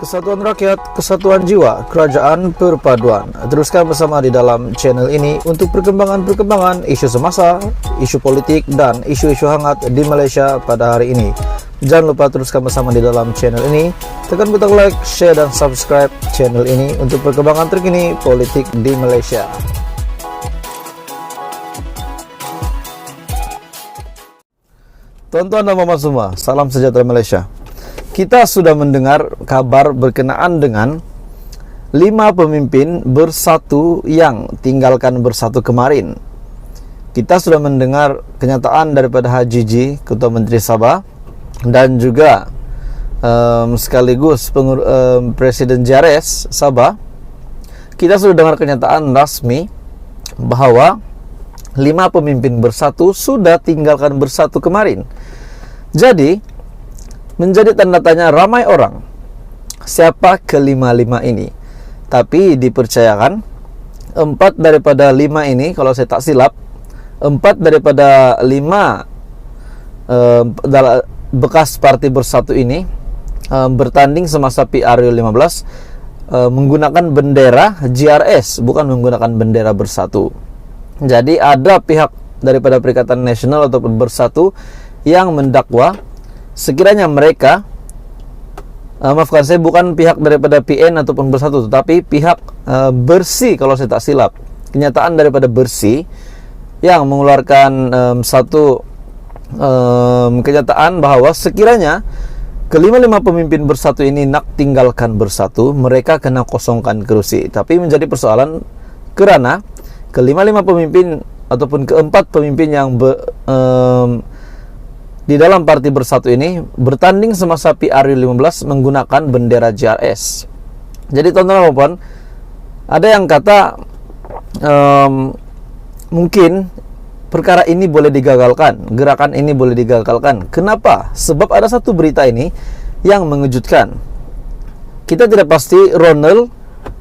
Kesatuan rakyat, kesatuan jiwa, kerajaan perpaduan. Teruskan bersama di dalam channel ini untuk perkembangan-perkembangan isu semasa, isu politik, dan isu-isu hangat di Malaysia pada hari ini. Jangan lupa teruskan bersama di dalam channel ini. Tekan butang like, share, dan subscribe channel ini untuk perkembangan terkini politik di Malaysia. Tuan-tuan dan mama semua, salam sejahtera Malaysia. Kita sudah mendengar kabar berkenaan dengan 5 pemimpin bersatu yang tinggalkan bersatu kemarin. Kita sudah mendengar kenyataan daripada Haji G, Ketua Menteri Sabah, dan juga sekaligus Presiden JRS Sabah. Kita sudah dengar kenyataan rasmi bahawa 5 pemimpin bersatu sudah tinggalkan bersatu kemarin. Jadi menjadi tanda tanya ramai orang, siapa kelima-lima ini? Tapi dipercayakan 4 daripada 5 ini, kalau saya tak silap, 4 daripada 5 bekas parti bersatu ini bertanding semasa PRU 15 menggunakan bendera JRS, bukan menggunakan bendera bersatu. Jadi ada pihak daripada Perikatan Nasional ataupun Bersatu yang mendakwa sekiranya mereka, maafkan saya, bukan pihak daripada PN ataupun Bersatu, tetapi pihak Bersih kalau saya tak silap. Kenyataan daripada Bersih yang mengeluarkan satu kenyataan bahawa sekiranya kelima-lima pemimpin Bersatu ini nak tinggalkan Bersatu, mereka kena kosongkan kerusi. Tapi menjadi persoalan kerana kelima-lima pemimpin ataupun keempat pemimpin yang di dalam parti Bersatu ini bertanding semasa PRU 15 menggunakan bendera JRS. Jadi teman-teman, puan, ada yang kata mungkin perkara ini boleh digagalkan, gerakan ini boleh digagalkan. Kenapa? Sebab ada satu berita ini yang mengejutkan. Kita tidak pasti Ronald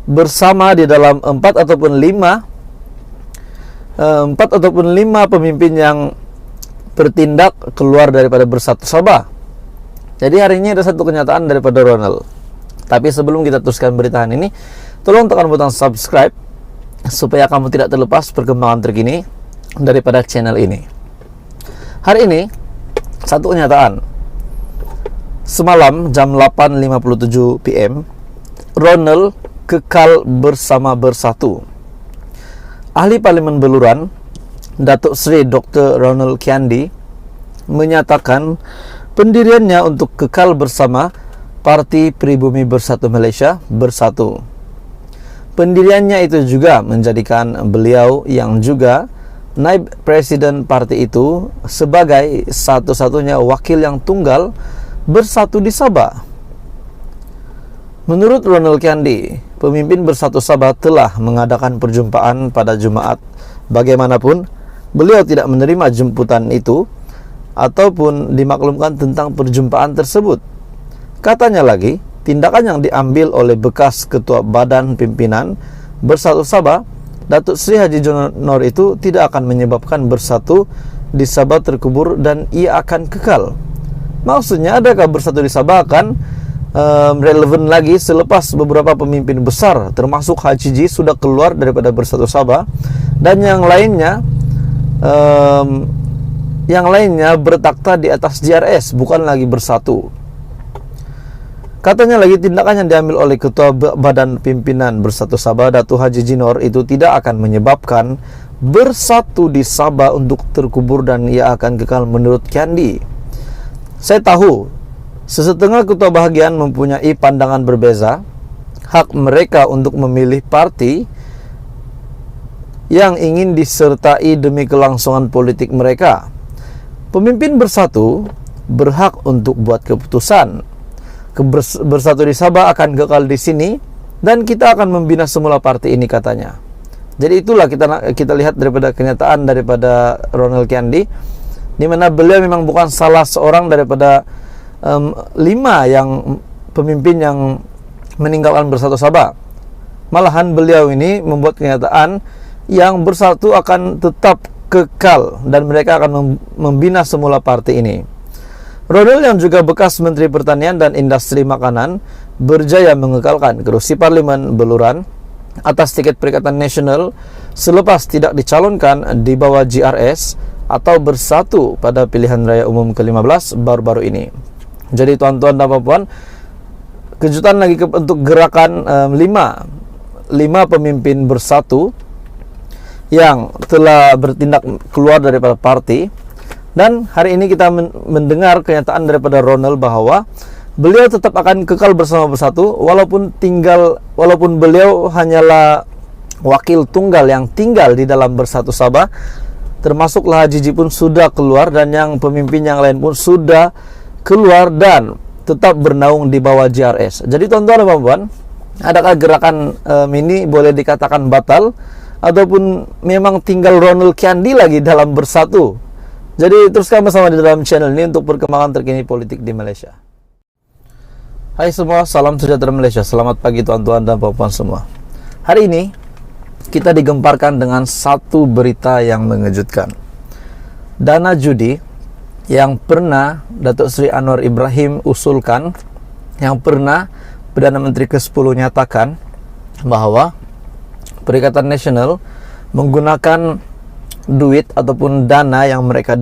bersama di dalam 4 ataupun 5 pemimpin yang bertindak keluar daripada Bersatu Sabah. Jadi hari ini ada satu kenyataan daripada Ronald. Tapi sebelum kita teruskan beritaan ini, tolong tekan butang subscribe supaya kamu tidak terlepas perkembangan terkini daripada channel ini. Hari ini satu kenyataan. Semalam jam 8.57 PM, Ronald kekal bersama Bersatu. Ahli Parlimen Beluran Datuk Seri Dr. Ronald Kiandi menyatakan pendiriannya untuk kekal bersama Parti Pribumi Bersatu Malaysia Bersatu. Pendiriannya itu juga menjadikan beliau yang juga naib presiden parti itu sebagai satu-satunya wakil yang tunggal Bersatu di Sabah. Menurut Ronald Kiandi, pemimpin Bersatu Sabah telah mengadakan perjumpaan pada Jumaat. Bagaimanapun, beliau tidak menerima jemputan itu ataupun dimaklumkan tentang perjumpaan tersebut. Katanya lagi, tindakan yang diambil oleh bekas Ketua Badan Pimpinan Bersatu Sabah, Datuk Seri Haji John Noor, itu tidak akan menyebabkan Bersatu di Sabah terkubur dan ia akan kekal. Maksudnya, adakah Bersatu di Sabah akan relevan lagi selepas beberapa pemimpin besar termasuk Haji G sudah keluar daripada Bersatu Sabah dan yang lainnya bertakhta di atas JRS, bukan lagi Bersatu. Katanya lagi, tindakan yang diambil oleh Ketua Badan Pimpinan Bersatu Sabah, Datuk Haji G Noor, itu tidak akan menyebabkan Bersatu di Sabah untuk terkubur dan ia akan kekal menurut Kiandi. Saya tahu sesetengah ketua bahagian mempunyai pandangan berbeza. Hak mereka untuk memilih parti yang ingin disertai demi kelangsungan politik mereka. Pemimpin Bersatu berhak untuk buat keputusan. Bersatu di Sabah akan kekal di sini dan kita akan membina semula parti ini, katanya. Jadi itulah kita lihat daripada kenyataan daripada Ronald Kiandi, di mana beliau memang bukan salah seorang daripada 5 yang pemimpin yang meninggalkan Bersatu Sabah. Malahan beliau ini membuat kenyataan yang Bersatu akan tetap kekal dan mereka akan membina semula parti ini. Ronald yang juga bekas Menteri Pertanian dan Industri Makanan berjaya mengekalkan kerusi parlemen Beluran atas tiket Perikatan Nasional selepas tidak dicalonkan di bawah GRS atau bersatu pada pilihan raya umum ke-15 baru-baru ini. Jadi tuan-tuan dan puan, kejutan lagi untuk gerakan 5 pemimpin bersatu yang telah bertindak keluar daripada parti. Dan hari ini kita mendengar kenyataan daripada Ronald bahwa beliau tetap akan kekal bersama bersatu walaupun beliau hanyalah wakil tunggal yang tinggal di dalam Bersatu Sabah, termasuklah Jiji pun sudah keluar dan yang pemimpin yang lain pun sudah keluar dan tetap bernaung di bawah GRS. Jadi tuan-tuan dan puan, adakah gerakan ini boleh dikatakan batal ataupun memang tinggal Ronald Kiandi lagi dalam Bersatu? Jadi teruskan bersama di dalam channel ini untuk perkembangan terkini politik di Malaysia. Hai semua, salam sejahtera Malaysia. Selamat pagi tuan-tuan dan puan-puan semua. Hari ini kita digemparkan dengan satu berita yang mengejutkan. Dana judi yang pernah Datuk Seri Anwar Ibrahim usulkan, yang pernah Perdana Menteri ke-10 nyatakan bahwa Perikatan Nasional menggunakan duit ataupun dana yang mereka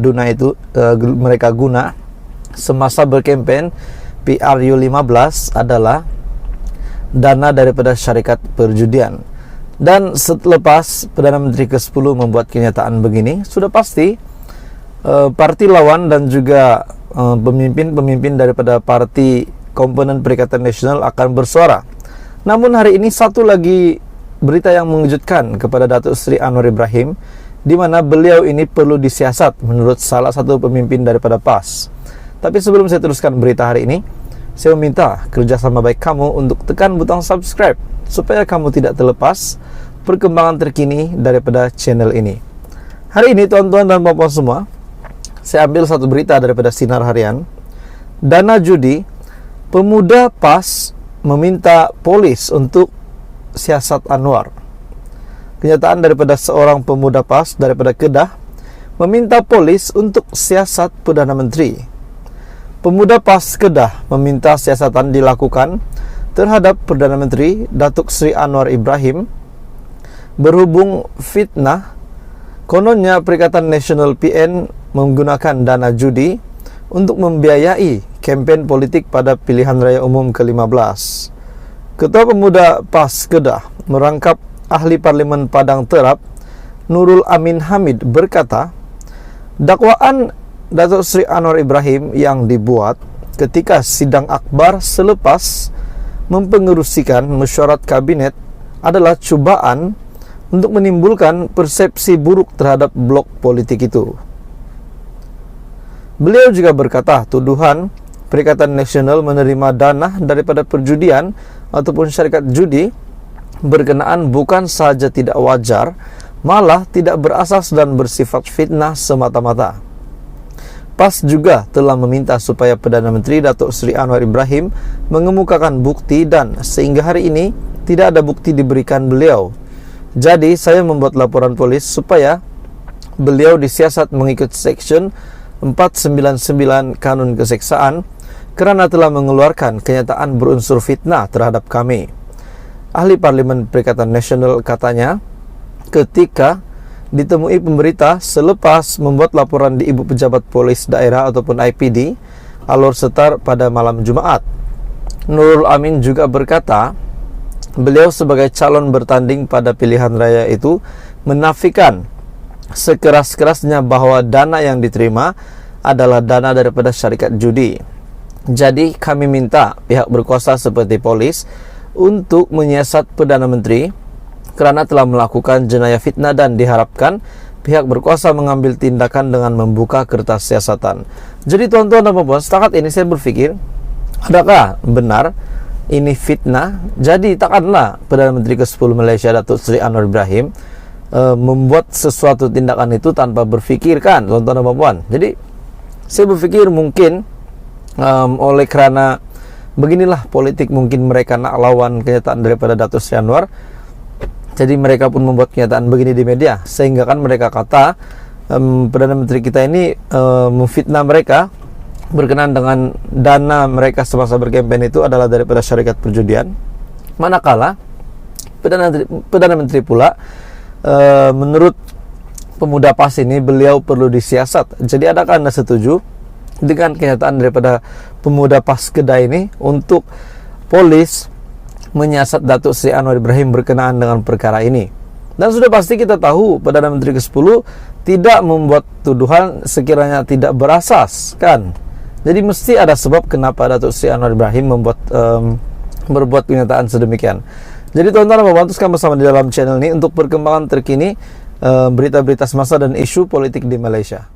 guna semasa berkempen PRU15 adalah dana daripada syarikat perjudian. Dan selepas Perdana Menteri ke-10 membuat kenyataan begini, sudah pasti parti lawan dan juga pemimpin-pemimpin daripada parti komponen Perikatan Nasional akan bersuara. Namun hari ini satu lagi berita yang mengejutkan kepada Datuk Seri Anwar Ibrahim, di mana beliau ini perlu disiasat menurut salah satu pemimpin daripada PAS. Tapi sebelum saya teruskan berita hari ini, saya meminta kerjasama baik kamu untuk tekan butang subscribe supaya kamu tidak terlepas perkembangan terkini daripada channel ini. Hari ini tuan-tuan dan puan-puan semua, saya ambil satu berita daripada Sinar Harian. Dana judi, pemuda PAS meminta polis untuk siasat Anwar. Kenyataan daripada seorang pemuda PAS daripada Kedah meminta polis untuk siasat Perdana Menteri. Pemuda PAS Kedah meminta siasatan dilakukan terhadap Perdana Menteri Datuk Seri Anwar Ibrahim berhubung fitnah kononnya Perikatan Nasional PN menggunakan dana judi untuk membiayai kempen politik pada pilihan raya umum ke-15. Ketua Pemuda PAS Kedah merangkap Ahli Parlimen Padang Terap Nurul Amin Hamid berkata, dakwaan Datuk Seri Anwar Ibrahim yang dibuat ketika sidang akbar selepas mempengerusikan mesyuarat kabinet adalah cubaan untuk menimbulkan persepsi buruk terhadap blok politik itu. Beliau juga berkata tuduhan Perikatan Nasional menerima dana daripada perjudian ataupun syarikat judi berkenaan bukan sahaja tidak wajar, malah tidak berasas dan bersifat fitnah semata-mata. PAS juga telah meminta supaya Perdana Menteri Datuk Seri Anwar Ibrahim mengemukakan bukti dan sehingga hari ini tidak ada bukti diberikan beliau. Jadi saya membuat laporan polis supaya beliau disiasat mengikut Seksyen 499 Kanun Keseksaan kerana telah mengeluarkan kenyataan berunsur fitnah terhadap kami. Ahli Parlimen Perikatan Nasional katanya ketika ditemui pemberita selepas membuat laporan di Ibu Pejabat Polis Daerah ataupun IPD Alor Setar pada malam Jumaat. Nurul Amin juga berkata beliau sebagai calon bertanding pada pilihan raya itu menafikan sekeras-kerasnya bahwa dana yang diterima adalah dana daripada syarikat judi. Jadi kami minta pihak berkuasa seperti polis untuk menyiasat Perdana Menteri kerana telah melakukan jenayah fitnah dan diharapkan pihak berkuasa mengambil tindakan dengan membuka kertas siasatan. Jadi tuan-tuan dan puan-puan, setakat ini saya berfikir, adakah benar ini fitnah? Jadi takkanlah Perdana Menteri ke-10 Malaysia Datuk Seri Anwar Ibrahim membuat sesuatu tindakan itu tanpa berfikir, kan tuan-tuan dan puan-puan. Jadi saya berfikir mungkin oleh kerana beginilah politik, mungkin mereka nak lawan kenyataan daripada Datuk Seri Anwar, jadi mereka pun membuat kenyataan begini di media, sehingga kan mereka kata Perdana Menteri kita ini memfitnah mereka berkenaan dengan dana mereka semasa berkampanye itu adalah daripada syarikat perjudian. Manakala Perdana Menteri pula menurut pemuda PAS ini beliau perlu disiasat. Jadi adakah Anda setuju dengan kenyataan daripada pemuda PAS Kedah ini untuk polis menyiasat Datuk Seri Anwar Ibrahim berkenaan dengan perkara ini? Dan sudah pasti kita tahu Perdana Menteri ke-10 tidak membuat tuduhan sekiranya tidak berasas, kan? Jadi mesti ada sebab kenapa Datuk Seri Anwar Ibrahim berbuat pernyataan sedemikian. Jadi tuan-tuan dan puan, teruskan bersama di dalam channel ini untuk perkembangan terkini berita-berita semasa dan isu politik di Malaysia.